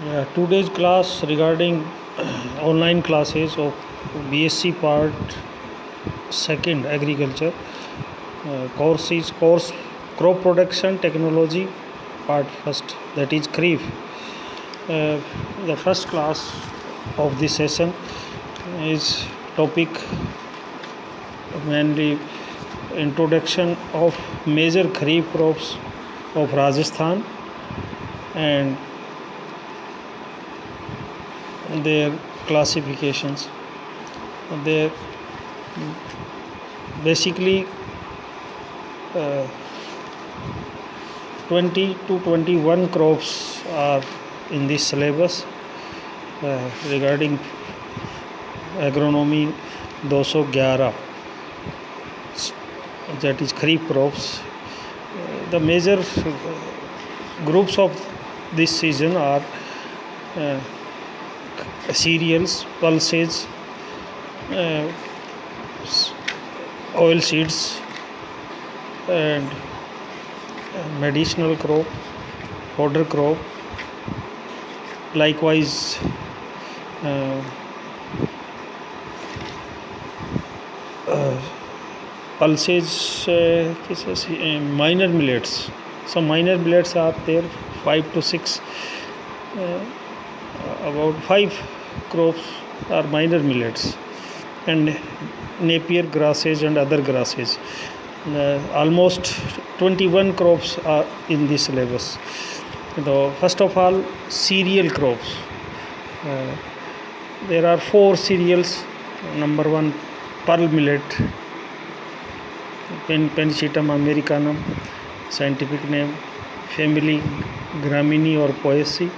Yeah, today's class regarding online classes of BSc Part Second Agriculture course is course Crop Production Technology Part First, that is Kharif. The first class of this session is topic mainly introduction of major Kharif crops of Rajasthan and their classifications. There basically 20 to 21 crops are in this syllabus regarding agronomy 211, that is Kharif crops. The major groups of this season are cereals, pulses, oil seeds, and medicinal crop, fodder crop. Likewise, pulses, minor millets. Some minor millets are there, 5 to 6. About 5 crops are minor millets, and Napier grasses and other grasses. Almost 21 crops are in this syllabus. First of all, cereal crops. There are 4 cereals. Number 1, pearl millet, Penicitum americanum, scientific name, family Gramineae or Poaceae.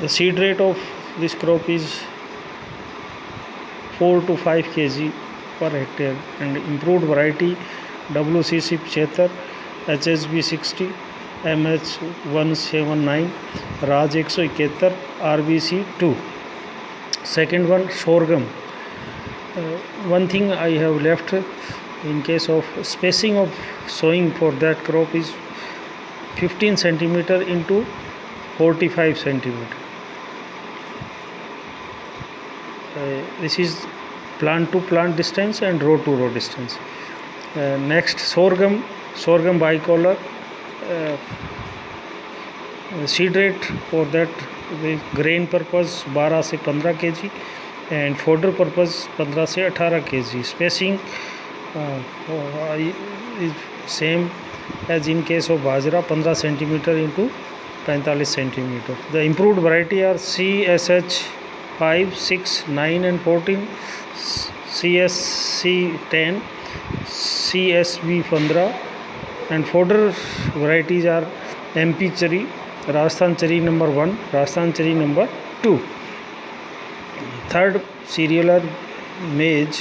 The seed rate of this crop is 4 to 5 kg per hectare, and improved variety WCC 75, HSB 60, MH 179, Raj 171, RBC 2. Second one, sorghum. One thing I have left in case of spacing of sowing for that crop is 15 centimeter into 45 centimeter. This is plant to plant distance and row to row distance. Next, sorghum bicolor. Seed rate for that, grain purpose 12 से 15 kg and fodder purpose 15 से 18 kg. Spacing is same as in case of bajra, 15 centimeter into 45 centimeter. The improved variety are CSH 5, 6, 9 and 14, CSC 10, CSB 15, and fodder varieties are MP Chari, Rajasthan Chari number 1, Rajasthan Chari number 2. Third cereal are maize,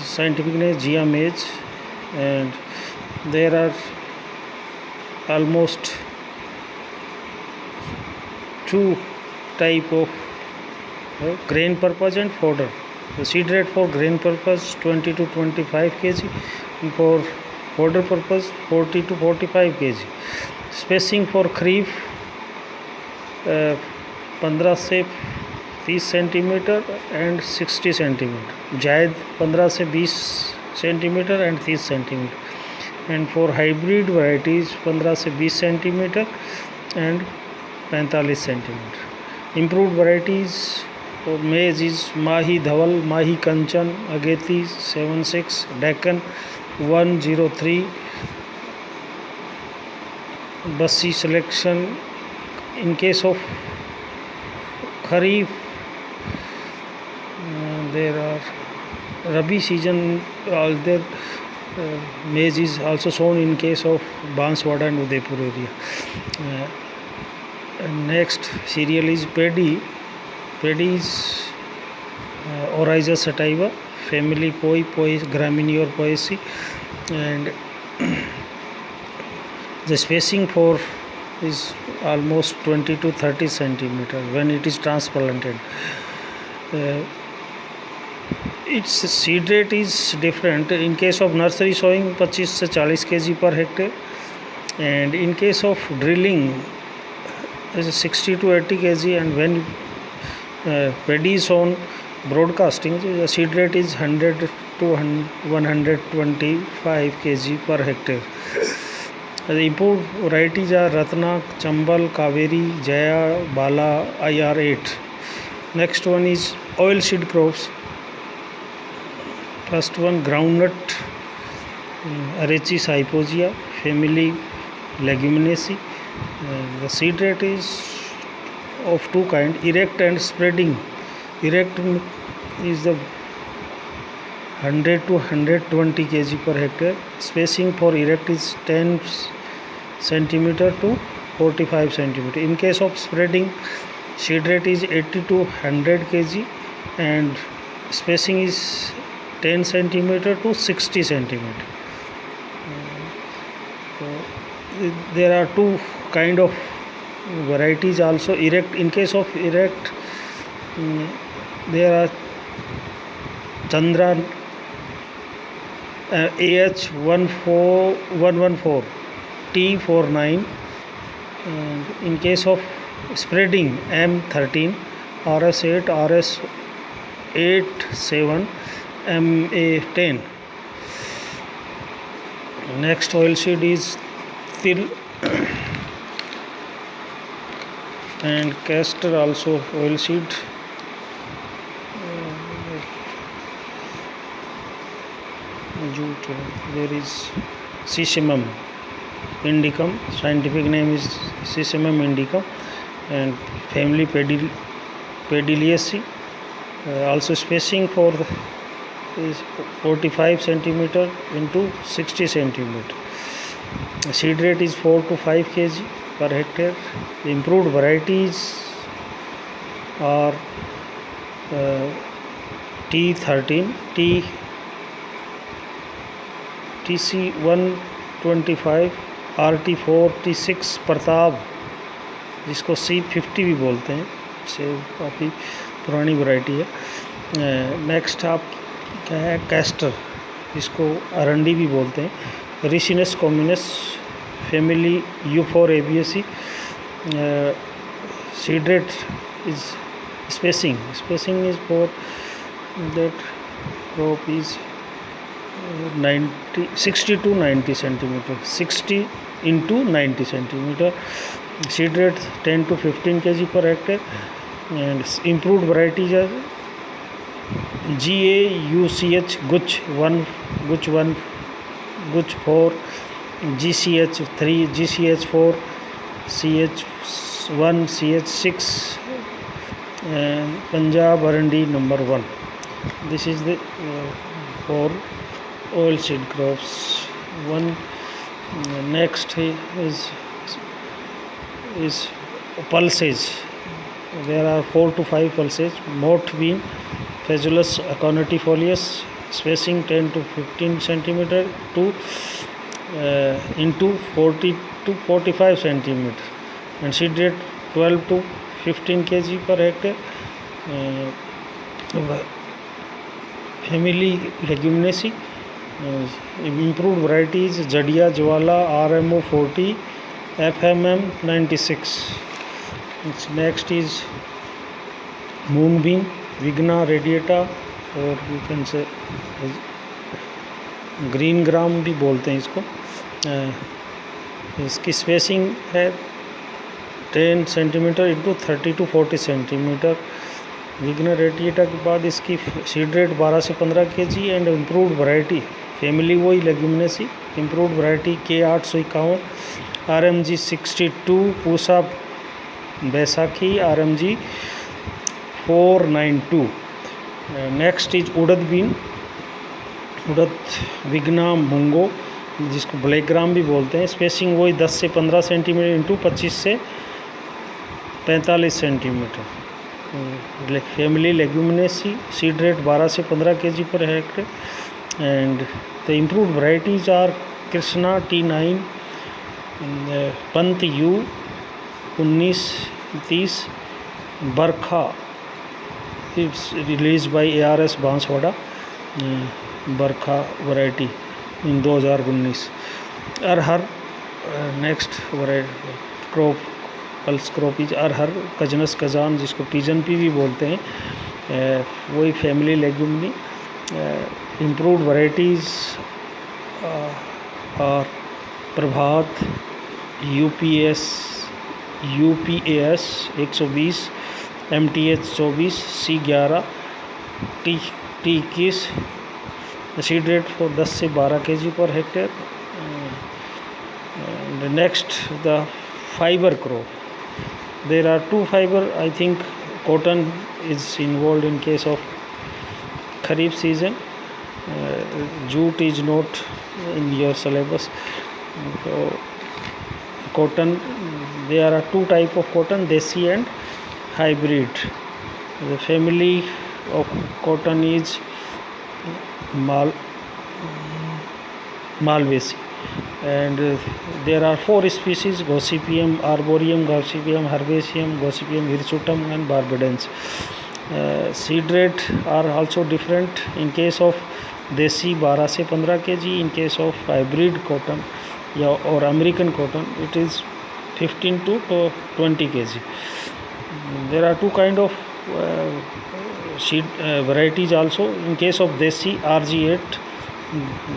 scientific name Gia maize, and there are almost 2 type of grain purpose and fodder. The seed rate for grain purpose 20 to 25 kg, and for fodder purpose 40 to 45 kg. Spacing for Kharif 15 से 30 centimetre and 60 centimetre. जायद 15 से 20 centimetre and 30 centimetre. And for hybrid varieties 15 से 20 centimetre and 45 centimetre. Improved varieties for maize is Mahi Dhawal, Mahi Kanchan, Ageti 76, Deccan 103, Bassi selection. In case of Kharif, there are Rabi season, all there maize is also sown in case of Banswada and Udaipur area. Next cereal is paddy. Paddy is Oryza sativa, family Gramineae or Poaceae, and the spacing for is almost 20 to 30 centimeter when it is transplanted. Its seed rate is different. In case of nursery sowing 25 से 40 kg per hectare, and in case of drilling is 60 to 80 kg, and when paddy is on broadcasting, the seed rate is 100 to 125 kg per hectare. The improved varieties are Ratna, Chambal, Kaveri, Jaya, Bala, IR8. Next one is oil seed crops. First one, groundnut, Arachis hypogaea, family Leguminosae. The seed rate is of two kind, erect and spreading. Erect is the 100 to 120 kg per hectare. Spacing for erect is 10 centimeter to 45 centimeter. In case of spreading, seed rate is 80 to 100 kg and spacing is 10 centimeter to 60 centimeter. There are two kind of varieties also. Erect, in case of erect, there are Chandra AH114 T49, and in case of spreading M13 RS8 RS87 MA10. Next oil seed is Til and castor, also oil seed. There is Sesamum indicum, scientific name is Sesamum indicum, and family Pediliaceae. Also spacing for is 45 centimeter into 60 centimeter. Seed rate is 4 to 5 kg per hectare. The improved varieties are T13, TC125, RT4, T6 Pratap, जिसको C50 भी बोलते हैं, से काफ़ी पुरानी variety है. Next आप क्या है, कैस्टर, जिसको अरंडी भी बोलते हैं. Ricinus communis, family U4 Aviaceae. Seed rate is spacing is for that crop is 60 to 90 centimeter, 60 into 90 centimeter. Seed rate 10 to 15 kg per hectare, and improved varieties are GAUCH Guch 1, Guch 1, Guch 4, GCH 3, GCH 4, CH 1, CH 6, and Punjab Arandi number 1. This is the for oil seed crops. One next is pulses. There are 4 to 5 pulses. Moth bean, Phaseolus aconitiefolius, spacing 10 to 15 centimeter to into 40 to 45 centimeter, and seed rate 12 to 15 kg per hectare. Family Leguminosae. Improved varieties Jadia, Jwala, RMO 40, FMM 96. Next is moonbeam, Vigna radiata, और you can say green gram भी बोलते हैं इसको. इसकी spacing है 10 centimetre into 30 to 40 centimetre. Vigna radiata के बाद इसकी सीड रेट 12 से 15 kg and improved variety family वही Leguminosae. Improved variety K851, RMG 62, Pusa Baisakhi, RMG 492. Next is urad bean, urad Vigna mungo, जिसको ब्लैक ग्राम भी बोलते हैं. स्पेसिंग वही 10 से 15 सेंटीमीटर इंटू 25 से 45 centimetre. Family Leguminosae. Seed rate 12 से 15 kg पर hectare. And the improved varieties are Krishna T9, Pant U 1930, Barkha, it's release by ARS Banswara, Barkha variety in 2019. Arhar next crop pulse crop is arhar, Cajanus cajan जिसको pigeon pea भी बोलते हैं, वही family Leguminosae. Improved varieties और Prabhat, UPS 120, MTH 24, C11, T21, seed rate for 10 से 12 kg पर hectare. Next the fibre crop, there are 2 fibre, I think cotton is involved in case of kharif season. Jute is not in your syllabus. So cotton, there are 2 type of cotton, desi and hybrid. The family of cotton is Malvaceae, and there are 4 species: Gossypium arboreum, Gossypium herbaceum, Gossypium hirsutum and Barbadans. Seed rate are also different. In case of desi 12 से 15 kg, in case of hybrid cotton or American cotton it is 15 to 20 kg. There are 2 kind of seed varieties also. In case of desi, RG8,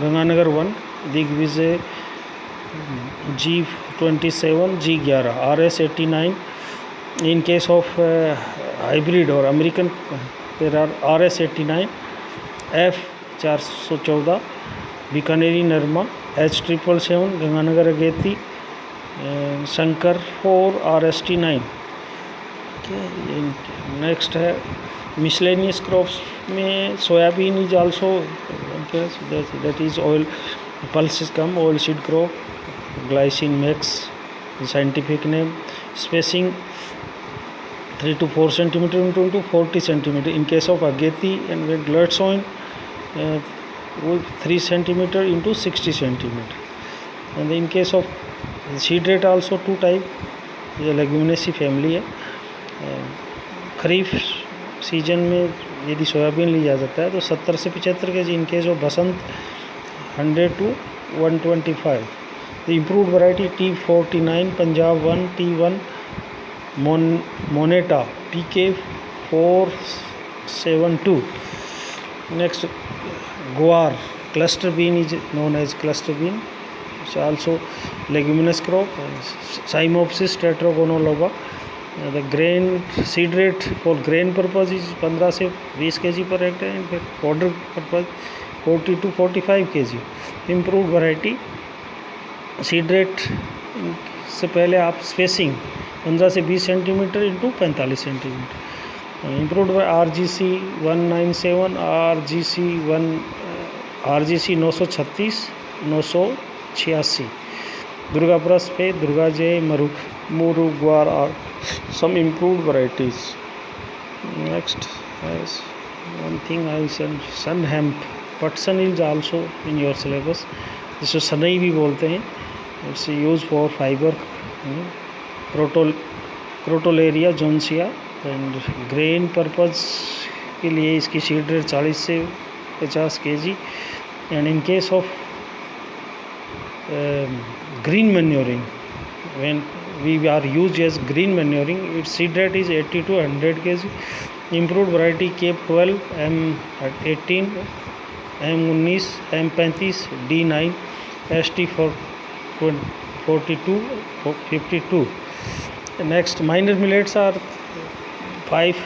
Ganganagar 1, Digvijay G27, G11, RS89. In case of hybrid or American, there are RS89, F414, Bikaneri Narma, H777, Ganganagar Ageti, Shankar 4, RST9. Next है miscellaneous crops में soybean is also, that is oil pulse come oil seed crop, glycine max scientific name, spacing 3 to 4 centimeter into 40 centimeter. In case of ageti and gladstone, 3 centimeter into 60 centimeter. And in case of seed rate also 2 type, ये Leguminosae family है। खरीफ season में यदि soybean लिया जाता है तो 70 से 75 kg, in case of Basant 100 to 125। The improved variety T49, Punjab 1, T1, मोनेटा PK 472। Next guar, cluster bean is known as cluster bean, also leguminous crop, Cymopsis tetragonoloba. The grain seed rate for grain purpose is 15 से 20 kg per hectare, in fact fodder purpose 40 to 45 kg. Improved variety seed rate से पहले आप spacing 15 से 20 centimetre into 45 centimetre. Improved RGC 197, RGC 936, 986। Durga plus पे दुर्गा जय मुरुग्वार are some improved varieties. Next is one thing I said, sun hemp, Patsan is also in your syllabus. जिसको सनई भी बोलते हैं, it's used for fiber, Crotalaria juncea, and grain purpose के लिए इसकी सीड रेट 40 से 50 kg. And in case of green manuring, when we are used as green manuring, its seed rate is 80 to 100 kg. Improved variety Cape 12, M18, M19, M35, D9, ST 42, 52. Next minor millets are 5.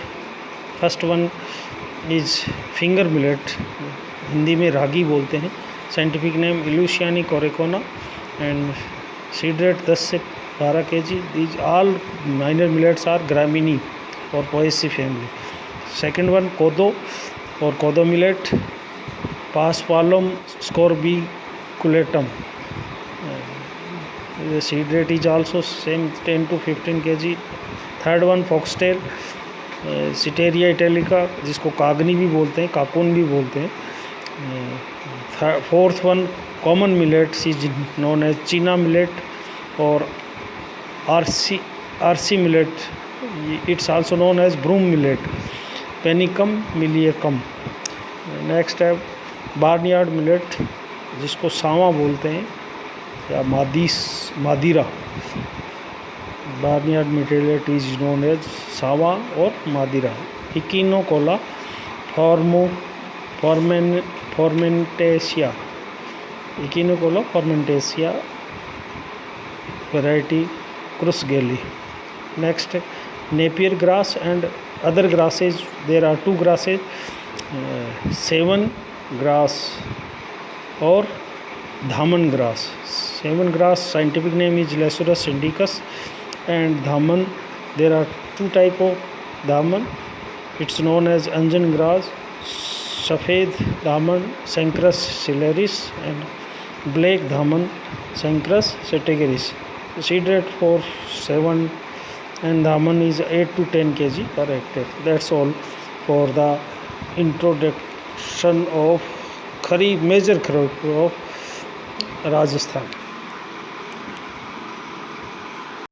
First one is finger millet, Hindi में रागी बोलते हैं, scientific name Eleusine coracana, and seed rate 10 से 12 kg. These all minor millets are Gramini or Poaceae family. Second one कोदो or कोदो millet, Paspalum scorbiculatum. The seed rate is also same 10 to 15 kg. Third one foxtail, Citeria italica, जिसको कागनी भी बोलते हैं, काकुन भी बोलते हैं. Fourth one common millet is known as China millet or RC millet. It's also known as broom millet, Panicum miliacum. Next है barnyard millet, जिसको सावा बोलते हैं, या मादीरा. Barnyard material is known as Sawa or Madira. Echinocola formentacea. Echinocola formentacea variety Krusgeli. Next, Napier grass and other grasses. There are two grasses, Savan grass or Dhaman grass. Savan grass scientific name is Lasurus indicus, and Dhaman, there are two type of Dhaman. It's known as Anjan grass, Safed Dhaman, Sancrus ciliaris, and Black Dhaman, Sancrus setageris. Seed rate for Savan and Dhaman is 8 to 10 kg per hectare. That's all for the introduction of Kharif, major crop of Rajasthan.